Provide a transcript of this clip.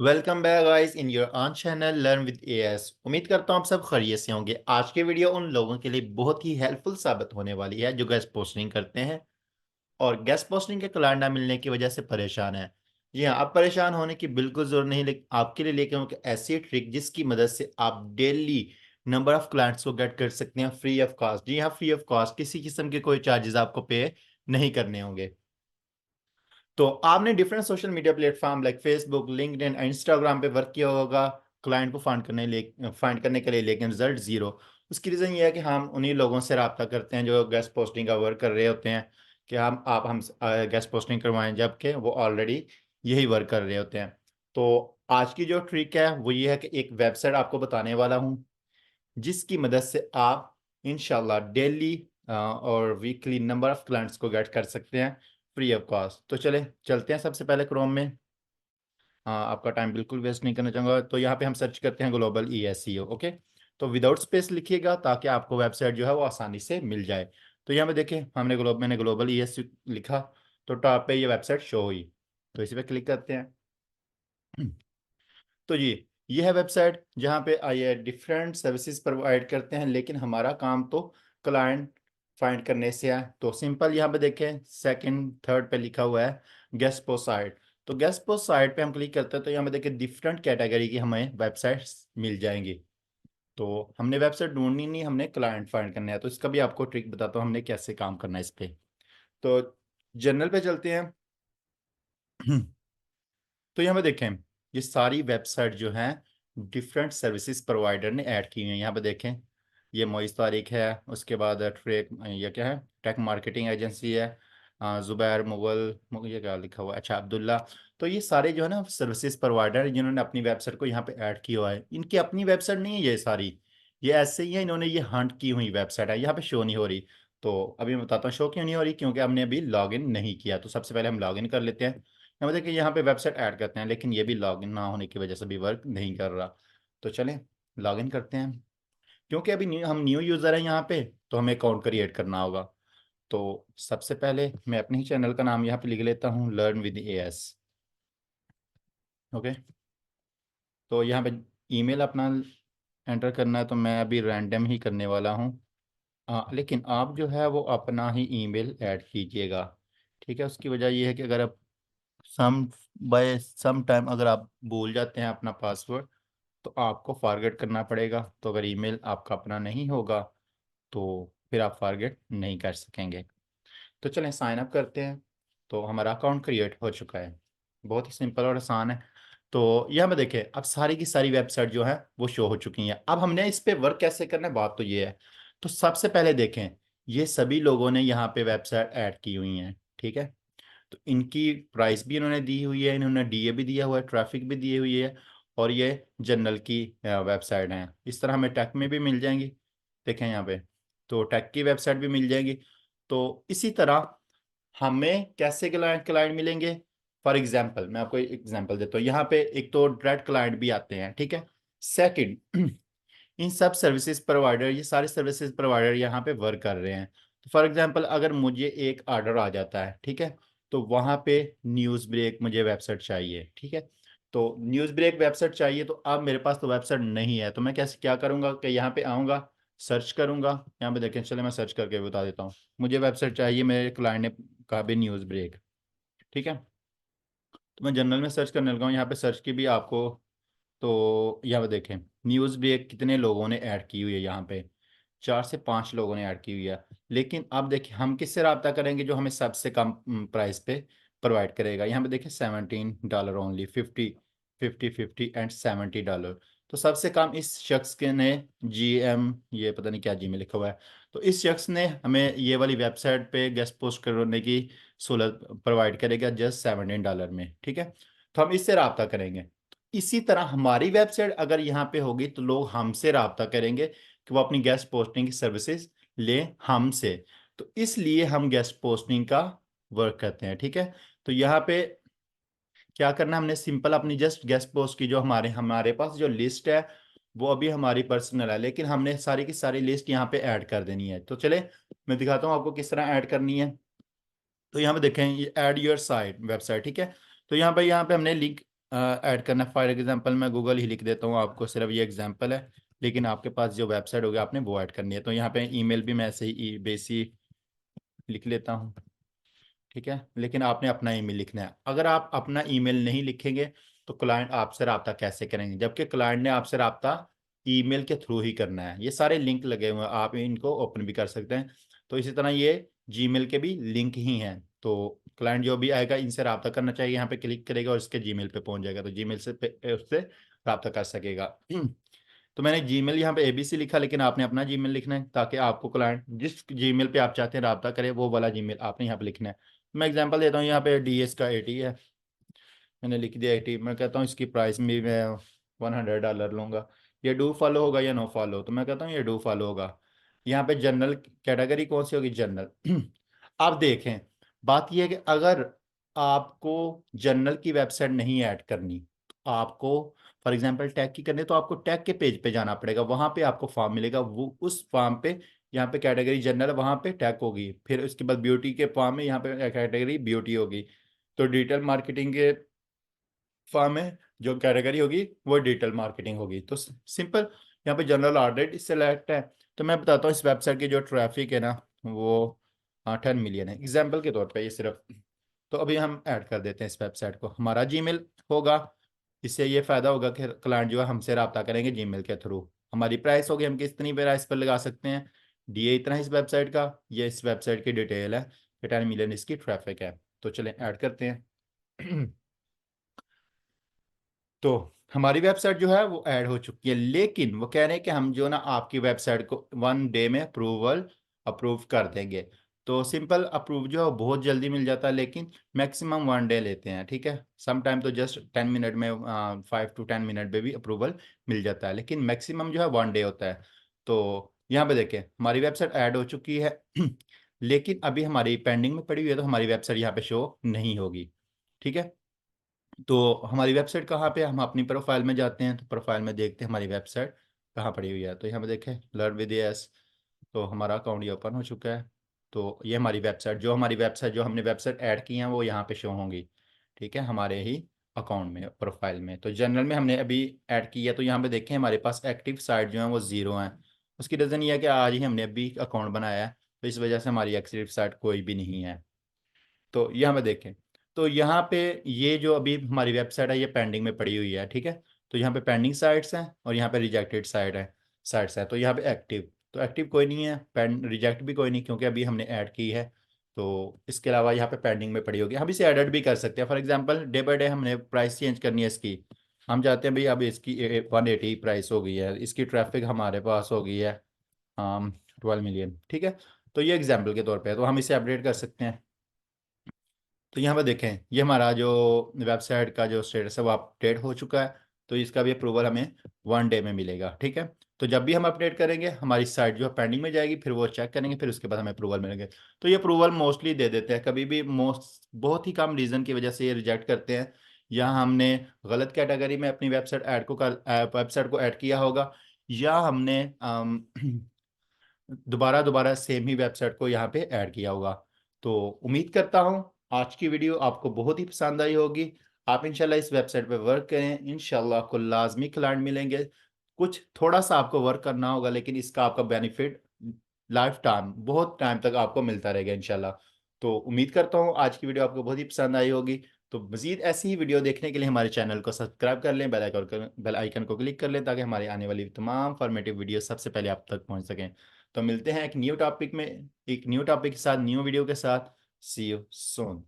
Welcome back guys in your on channel learn with as. उम्मीद करता हूँ आप सब खैरियत से होंगे। आज की वीडियो उन लोगों के लिए बहुत ही हेल्पफुल साबित होने वाली है जो गेस्ट पोस्टिंग करते हैं और गेस्ट पोस्टिंग के क्लाइंट ना मिलने की वजह से परेशान है। जी हाँ, आप परेशान होने की बिल्कुल जरूरत नहीं, लेकिन आपके लिए लेके आऊँ कि ऐसी ट्रिक जिसकी मदद से आप डेली नंबर ऑफ क्लाइंट्स को गेट कर सकते हैं फ्री ऑफ कॉस्ट। जी हाँ, फ्री ऑफ कॉस्ट, किसी किस्म के कोई चार्जेस आपको पे नहीं करने होंगे। तो आपने different social media platform like Facebook, LinkedIn, Instagram पे वर्क किया होगा क्लाइंट को फाइंड करने के लिए, लेकिन रिजल्ट जीरो। उसकी रीज़न ये है कि हम उन्हीं लोगों से रब्ता करते हैं जो गेस्ट पोस्टिंग का वर्क कर रहे होते हैं कि हम गेस्ट पोस्टिंग करवाएं, जबकि वो ऑलरेडी यही वर्क कर रहे होते हैं। तो आज की जो ट्रिक है वो ये है कि एक वेबसाइट आपको बताने वाला हूँ जिसकी मदद से आप इंशाल्लाह डेली और वीकली नंबर ऑफ क्लाइंट्स को गेट कर सकते हैं फ्री ऑफ कॉस्ट। तो चले चलते हैं सबसे पहले क्रोम में। आपका टाइम बिल्कुल वेस्ट नहीं करना चाहूँगा। तो यहाँ पे हम सर्च करते हैं ग्लोबल ई एस सी ओ। ओके, तो विदाउट स्पेस लिखिएगा ताकि आपको वेबसाइट जो है वो आसानी से मिल जाए। तो यहाँ पे देखें, मैंने ग्लोबल ई एस सी लिखा तो टॉप पे ये वेबसाइट शो हुई। तो इसी पे क्लिक करते हैं। तो जी, ये है वेबसाइट जहाँ पे आइए डिफरेंट सर्विसेज प्रोवाइड करते हैं, लेकिन हमारा काम तो क्लाइंट फाइंड करने से है। तो सिंपल यहाँ पे देखें, सेकंड थर्ड पे लिखा हुआ है गेस्ट पोस्ट साइट। तो गेस्ट पोस्ट साइट पे हम क्लिक करते हैं तो यहाँ पे देखें डिफरेंट कैटेगरी की हमें वेबसाइट्स मिल जाएंगी। तो हमने वेबसाइट ढूंढनी नहीं, हमने क्लाइंट फाइंड करना है। तो इसका भी आपको ट्रिक बताता हूँ हमने कैसे काम करना है इस पे। तो जनरल पे चलते हैं। तो यहाँ पे देखें, ये सारी वेबसाइट जो हैं डिफरेंट सर्विसेज प्रोवाइडर ने ऐड की हुई हैं। यहाँ पे देखें, ये मोइस तारिक है, उसके बाद ट्रेक, ये क्या है, टेक मार्केटिंग एजेंसी है, जुबैर मुगल, ये क्या लिखा हुआ है, अच्छा अब्दुल्ला। तो ये सारे जो है ना सर्विसेज प्रोवाइडर जिन्होंने अपनी वेबसाइट को यहाँ पे ऐड किया हुआ है। इनकी अपनी वेबसाइट नहीं है ये सारी, ये ऐसे ही है, इन्होंने ये हंट की हुई वेबसाइट है, यहाँ पे शो नहीं हो रही। तो अभी मैं बताता हूँ शो क्यों नहीं हो रही, क्योंकि हमने अभी लॉग इन नहीं किया। तो सबसे पहले हम लॉग इन कर लेते हैं। यहाँ देखिए, यहाँ पे वेबसाइट ऐड करते हैं, लेकिन ये भी लॉगिन ना होने की वजह से भी वर्क नहीं कर रहा। तो चलें लॉगिन करते हैं। क्योंकि अभी हम न्यू यूज़र हैं यहाँ पे, तो हमें अकाउंट क्रिएट करना होगा। तो सबसे पहले मैं अपने ही चैनल का नाम यहाँ पे लिख लेता हूँ, लर्न विद एएस। ओके, तो यहाँ पे ईमेल अपना एंटर करना है, तो मैं अभी रैंडम ही करने वाला हूँ। लेकिन आप जो है वो अपना ही ईमेल ऐड कीजिएगा। ठीक है, उसकी वजह ये है कि अगर आप सम बाय सम टाइम अगर आप भूल जाते हैं अपना पासवर्ड तो आपको फॉरगेट करना पड़ेगा। तो अगर ईमेल आपका अपना नहीं होगा तो फिर आप फॉरगेट नहीं कर सकेंगे। तो चलें साइन अप करते हैं। तो हमारा अकाउंट क्रिएट हो चुका है, बहुत ही सिंपल और आसान है। तो यह में देखें, अब सारी की सारी वेबसाइट जो है वो शो हो चुकी हैं। अब हमने इस पे वर्क कैसे करना है, बात तो ये है। तो सबसे पहले देखें, ये सभी लोगों ने यहाँ पे वेबसाइट ऐड की हुई हैं, ठीक है। तो इनकी प्राइस भी इन्होंने दी हुई है, इन्होंने डीए भी दिया हुआ है, ट्रैफिक भी दी हुई है, और ये जनरल की वेबसाइट हैं। इस तरह हमें टेक में भी मिल जाएंगी, देखें यहाँ पे, तो टेक की वेबसाइट भी मिल जाएंगी। तो इसी तरह हमें कैसे क्लाइंट क्लाइंट मिलेंगे, फॉर एग्जांपल मैं आपको एग्जांपल देता हूँ। यहाँ पे एक तो डायरेक्ट क्लाइंट भी आते हैं, ठीक है। सेकंड, इन सब सर्विसेज प्रोवाइडर, ये सारे सर्विसेज प्रोवाइडर यहाँ पे वर्क कर रहे हैं। तो फॉर एग्जांपल अगर मुझे एक ऑर्डर आ जाता है, ठीक है, तो वहाँ पे न्यूज़ ब्रेक मुझे वेबसाइट चाहिए, ठीक है। तो न्यूज़ ब्रेक वेबसाइट चाहिए, तो अब मेरे पास तो वेबसाइट नहीं है, तो मैं कैसे क्या करूँगा कि यहाँ पे आऊँगा, सर्च करूँगा। यहाँ पे देखें, चले मैं सर्च करके बता देता हूँ। मुझे वेबसाइट चाहिए, मेरे क्लाइंट ने कहा भी न्यूज़ ब्रेक, ठीक है। तो मैं जनरल में सर्च करने लगा हूँ, यहाँ पे सर्च की भी आपको। तो यहाँ पे देखें, न्यूज़ ब्रेक कितने लोगों ने ऐड की हुई है, यहाँ पे 4 से 5 लोगों ने ऐड की हुई है। लेकिन अब देखिए हम किससे रब्ता करेंगे जो हमें सबसे कम प्राइस पे प्रोवाइड करेगा। यहाँ पे देखिए $17 ओनली, 50 50 50 एंड $70। तो सबसे कम इस शख्स के ने GM, ये पता नहीं क्या जी में लिखा हुआ है, तो इस शख्स ने हमें ये वाली वेबसाइट पे गेस्ट पोस्ट करने की सहूलत प्रोवाइड करेगा जस्ट $17 में, ठीक है। तो हम इससे रब्ता करेंगे। इसी तरह हमारी वेबसाइट अगर यहाँ पे होगी तो लोग हमसे रब्ता करेंगे कि वो अपनी गेस्ट पोस्टिंग की सर्विसेज लें हमसे। तो इसलिए हम गेस्ट पोस्टिंग का वर्क करते हैं, ठीक है। तो यहाँ पे क्या करना है, हमने सिंपल अपनी जस्ट गेस्ट पोस्ट की जो हमारे हमारे पास जो लिस्ट है वो अभी हमारी पर्सनल है, लेकिन हमने सारी की सारी लिस्ट यहाँ पे ऐड कर देनी है। तो चले मैं दिखाता हूँ आपको किस तरह ऐड करनी है। तो यहाँ पे देखें, ये ऐड योर साइट वेबसाइट, ठीक है। तो यहाँ पे हमने लिंक ऐड करना है। फॉर एग्जांपल मैं गूगल ही लिख देता हूँ आपको, सिर्फ ये एग्जांपल है, लेकिन आपके पास जो वेबसाइट होगी आपने वो ऐड करनी है। तो यहाँ पे ईमेल भी मैं ऐसे ही बेसी लिख लेता हूँ, ठीक है, लेकिन आपने अपना ईमेल लिखना है। अगर आप अपना ईमेल नहीं लिखेंगे तो क्लाइंट आपसे रब्ता कैसे करेंगे, जबकि क्लाइंट ने आपसे रब्ता ईमेल के थ्रू ही करना है। ये सारे लिंक लगे हुए हैं, आप इनको ओपन भी कर सकते हैं। तो इसी तरह ये जीमेल के भी लिंक ही हैं। तो क्लाइंट जो भी आएगा इनसे रब्ता करना चाहिए, यहाँ पे क्लिक करेगा और इसके जीमेल पे पहुंच जाएगा, तो जीमेल से उससे रब्ता कर सकेगा। तो मैंने जीमेल यहाँ पे एबीसी लिखा, लेकिन आपने अपना जीमेल लिखना है ताकि आपको क्लाइंट जिस जीमेल पे आप चाहते हैं रब्ता करे वो वाला जीमेल आपने यहाँ पे लिखना है। मैं एग्जांपल देता हूँ, यहाँ पे डीएस का 80 है, मैंने लिख दिया 80। मैं कहता हूँ इसकी प्राइस भी मैं $100 लूँगा। ये डू फॉलो होगा या नो फॉलो, तो मैं कहता हूँ ये डू फॉलो होगा। यहाँ पे जनरल कैटेगरी कौन सी होगी, जनरल। आप देखें, बात यह है कि अगर आपको जनरल की वेबसाइट नहीं ऐड करनी, तो आपको फॉर एग्जांपल टैग की करनी है, तो आपको टैग के पेज पे जाना पड़ेगा, वहां पे आपको फॉर्म मिलेगा, वो उस फॉर्म पे यहाँ पे कैटेगरी जनरल, वहां पे टैग होगी, फिर उसके बाद ब्यूटी के फॉर्म में यहाँ पे कैटेगरी ब्यूटी होगी। तो डिजिटल मार्केटिंग के फॉर्म में जो कैटेगरी होगी वो डिजिटल मार्केटिंग होगी। तो सिंपल, यहाँ पे जनरल ऑलरेडी सिलेक्ट है। तो मैं बताता हूँ इस वेबसाइट की जो ट्रैफिक है ना वो 10 मिलियन है एग्जाम्पल के तौर पे, ये सिर्फ। तो अभी हम ऐड कर देते हैं इस वेबसाइट को, हमारा जीमेल होगा। इससे ये फायदा होगा कि क्लाइंट जो है हमसे रब्ता करेंगे जीमेल के थ्रू। हमारी प्राइस होगी, हम कितनी प्राइस पर लगा सकते हैं, डीए इतना है इस वेबसाइट का, ये इस वेबसाइट की डिटेल है, 10 मिलियन इसकी ट्रैफिक है। तो चलें ऐड करते हैं। तो हमारी वेबसाइट जो है वो ऐड हो चुकी है, लेकिन वो कह रहे हैं कि हम जो ना आपकी वेबसाइट को 1 डे में अप्रूव कर देंगे। तो सिंपल अप्रूव जो है बहुत जल्दी मिल जाता है, लेकिन मैक्सिमम 1 डे लेते हैं, ठीक है। सम टाइम तो जस्ट 10 मिनट में 5 to 10 मिनट में भी अप्रूवल मिल जाता है, लेकिन मैक्सिमम जो है 1 डे होता है। तो यहाँ पे देखें हमारी वेबसाइट ऐड हो चुकी है। लेकिन अभी हमारी पेंडिंग में पड़ी हुई है, तो हमारी वेबसाइट यहाँ पे शो नहीं होगी, ठीक है। तो हमारी वेबसाइट कहाँ पे है? हम अपनी प्रोफाइल में जाते हैं, तो प्रोफाइल में देखते हैं हमारी वेबसाइट कहाँ पड़ी हुई है। तो यहाँ पे देखें लर्न विद एस, तो हमारा अकाउंट ये ओपन हो चुका है। तो ये हमारी वेबसाइट, जो हमने वेबसाइट ऐड की हैं वो यहाँ पे शो होंगी, ठीक है, हमारे ही अकाउंट में, प्रोफाइल में। तो जनरल में हमने अभी ऐड की है, तो यहाँ पे देखें हमारे पास एक्टिव साइट जो है वो 0 है। उसकी रीज़न ये है कि आज ही हमने अभी अकाउंट बनाया है, तो इस वजह से हमारी एक्टिव साइट कोई भी नहीं है। तो यहाँ पे देखें, तो यहाँ पे ये जो अभी हमारी वेबसाइट है ये पेंडिंग में पड़ी हुई है, ठीक है। तो यहाँ पे पेंडिंग साइट्स हैं और यहाँ पे रिजेक्टेड साइट्स है। तो यहाँ पे एक्टिव, तो एक्टिव कोई नहीं है, पेंड रिजेक्ट भी कोई नहीं, क्योंकि अभी हमने ऐड की है। तो इसके अलावा यहाँ पे पेंडिंग में पड़ी होगी, हम इसे एडिट भी कर सकते हैं। For example day by day हमने प्राइस चेंज करनी है इसकी, हम चाहते हैं भाई अब इसकी 180 प्राइस हो गई है, इसकी ट्रैफिक हमारे पास हो गई है 12 मिलियन, ठीक है। तो ये एग्जाम्पल के तौर पर है, तो हम इसे अपडेट कर सकते हैं। तो यहाँ पर देखें ये हमारा जो वेबसाइट का जो स्टेटस है वो अपडेट हो चुका है। तो इसका भी अप्रूवल हमें 1 डे में मिलेगा, ठीक है। तो जब भी हम अपडेट करेंगे हमारी साइट जो है पेंडिंग में जाएगी, फिर वो चेक करेंगे, फिर उसके बाद हमें अप्रूवल मिलेंगे। तो ये अप्रूवल मोस्टली दे देते हैं, कभी भी बहुत ही कम रीज़न की वजह से ये रिजेक्ट करते हैं। या हमने गलत कैटेगरी में अपनी वेबसाइट को ऐड किया होगा, या हमने दोबारा दोबारा सेम ही वेबसाइट को यहाँ पे ऐड किया होगा। तो उम्मीद करता हूँ आज की वीडियो आपको बहुत ही पसंद आई होगी। आप इंशाल्लाह इस वेबसाइट पे वर्क करें, इंशाल्लाह आपको लाजमी क्लाइंट मिलेंगे। कुछ थोड़ा सा आपको वर्क करना होगा, लेकिन इसका आपका बेनिफिट लाइफ टाइम, बहुत टाइम तक आपको मिलता रहेगा इंशाल्लाह। तो उम्मीद करता हूँ आज की वीडियो आपको बहुत ही पसंद आई होगी। तो मजीद ऐसी ही वीडियो देखने के लिए हमारे चैनल को सब्सक्राइब कर लें, बेल आइकन को क्लिक कर लें, ताकि हमारी आने वाली तमाम फॉर्मेटिव वीडियो सबसे पहले आप तक पहुँच सकें। तो मिलते हैं एक न्यू टॉपिक के साथ, न्यू वीडियो के साथ। सी यू सून।